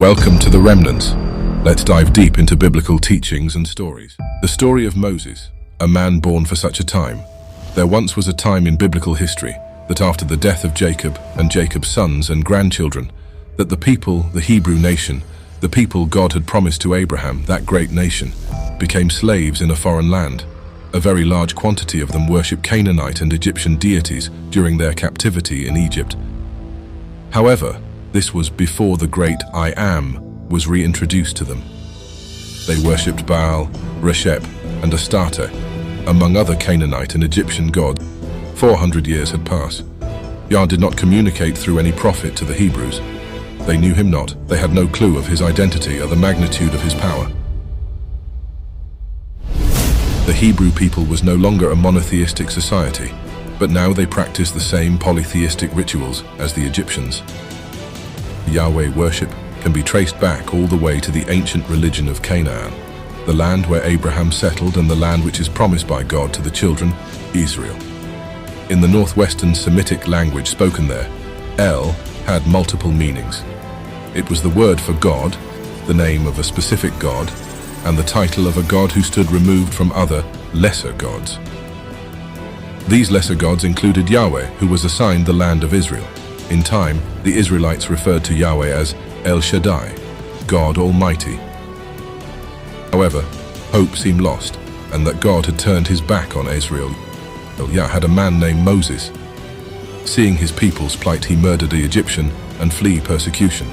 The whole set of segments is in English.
Welcome to The Remnants. Let's dive deep into biblical teachings and stories. The story of Moses, a man born for such a time. There once was a time in biblical history that after the death of Jacob and Jacob's sons and grandchildren, that the people, the Hebrew nation, the people God had promised to Abraham, that great nation, became slaves in a foreign land. A very large quantity of them worshiped Canaanite and Egyptian deities during their captivity in Egypt. However, this was before the great I Am was reintroduced to them. They worshipped Baal, Reshep, and Astarte, among other Canaanite and Egyptian gods. 400 years had passed. Yah did not communicate through any prophet to the Hebrews. They knew him not. They had no clue of his identity or the magnitude of his power. The Hebrew people was no longer a monotheistic society, but now they practiced the same polytheistic rituals as the Egyptians. Yahweh worship can be traced back all the way to the ancient religion of Canaan, the land where Abraham settled and the land which is promised by God to the children, Israel. In the northwestern Semitic language spoken there, El had multiple meanings. It was the word for God, the name of a specific God, and the title of a God who stood removed from other, lesser gods. These lesser gods included Yahweh, who was assigned the land of Israel. In time, the Israelites referred to Yahweh as El Shaddai, God Almighty. However, hope seemed lost, and that God had turned his back on Israel. Yah had a man named Moses. Seeing his people's plight, he murdered the Egyptian and fled persecution.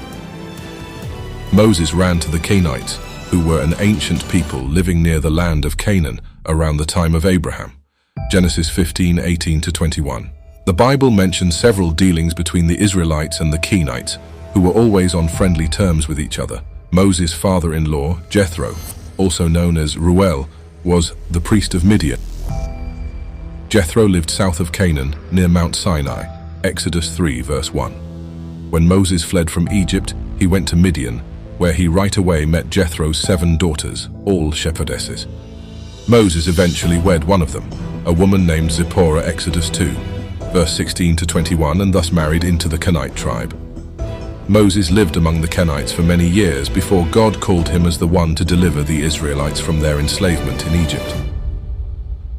Moses ran to the Canaanites, who were an ancient people living near the land of Canaan around the time of Abraham. Genesis 15:18-21. The Bible mentions several dealings between the Israelites and the Canaanites, who were always on friendly terms with each other. Moses' father-in-law, Jethro, also known as Reuel, was the priest of Midian. Jethro lived south of Canaan, near Mount Sinai, Exodus 3 verse 1. When Moses fled from Egypt, he went to Midian, where he right away met Jethro's 7 daughters, all shepherdesses. Moses eventually wed one of them, a woman named Zipporah, Exodus 2, verse 16-21, and thus married into the Canaanite tribe. Moses lived among the Canaanites for many years before God called him as the one to deliver the Israelites from their enslavement in Egypt.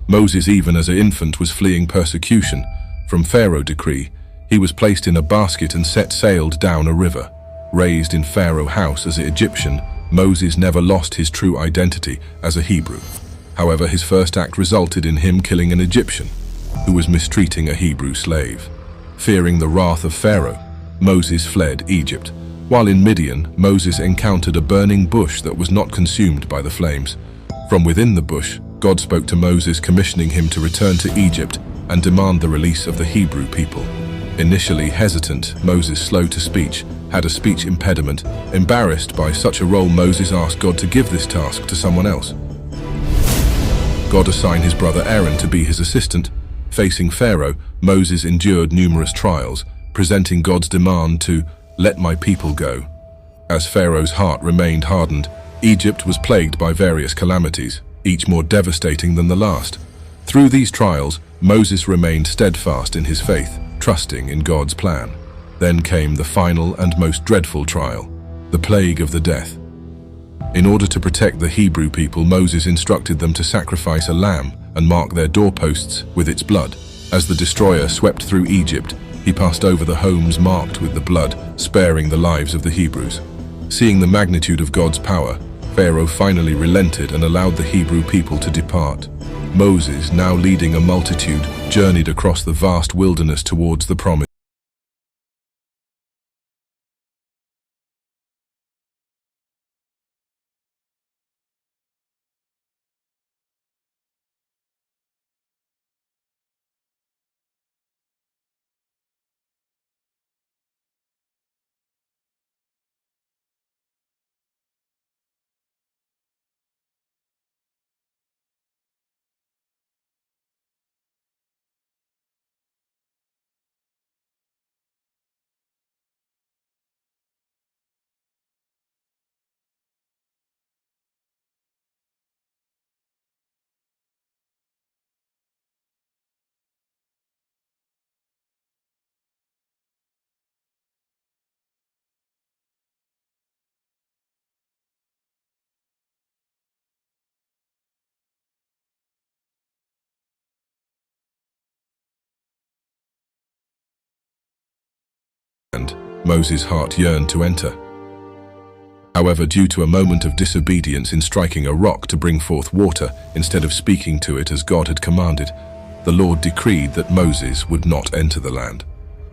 Moses, even as an infant, was fleeing persecution from Pharaoh decree. He was placed in a basket and sailed down a river. Raised in Pharaoh's house as an Egyptian, Moses never lost his true identity as a Hebrew. However, his first act resulted in him killing an Egyptian who was mistreating a Hebrew slave. Fearing the wrath of Pharaoh, Moses fled Egypt. While in Midian, Moses encountered a burning bush that was not consumed by the flames. From within the bush, God spoke to Moses, commissioning him to return to Egypt and demand the release of the Hebrew people. Initially hesitant, Moses, slow to speech, had a speech impediment. Embarrassed by such a role, Moses asked God to give this task to someone else. God assigned his brother Aaron to be his assistant. Facing Pharaoh, Moses endured numerous trials, presenting God's demand to let my people go. As Pharaoh's heart remained hardened, Egypt was plagued by various calamities, each more devastating than the last. Through these trials, Moses remained steadfast in his faith, trusting in God's plan. Then came the final and most dreadful trial, the plague of the death. In order to protect the Hebrew people, Moses instructed them to sacrifice a lamb and mark their doorposts with its blood. As the destroyer swept through Egypt, he passed over the homes marked with the blood, sparing the lives of the Hebrews. Seeing the magnitude of God's power, Pharaoh finally relented and allowed the Hebrew people to depart. Moses, now leading a multitude, journeyed across the vast wilderness towards the promise. land Moses' heart yearned to enter. However, due to a moment of disobedience in striking a rock to bring forth water instead of speaking to it as God had commanded, the Lord decreed that Moses would not enter the land.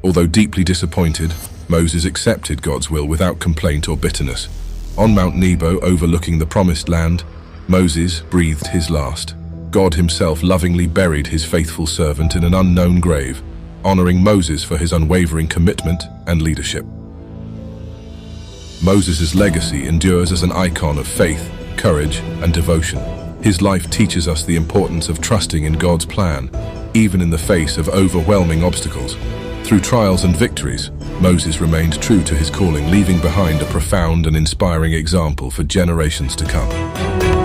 Although deeply disappointed, Moses accepted God's will without complaint or bitterness. On Mount Nebo, overlooking the promised land, Moses breathed his last. God himself lovingly buried his faithful servant in an unknown grave, honoring Moses for his unwavering commitment and leadership. Moses' legacy endures as an icon of faith, courage, and devotion. His life teaches us the importance of trusting in God's plan, even in the face of overwhelming obstacles. Through trials and victories, Moses remained true to his calling, leaving behind a profound and inspiring example for generations to come.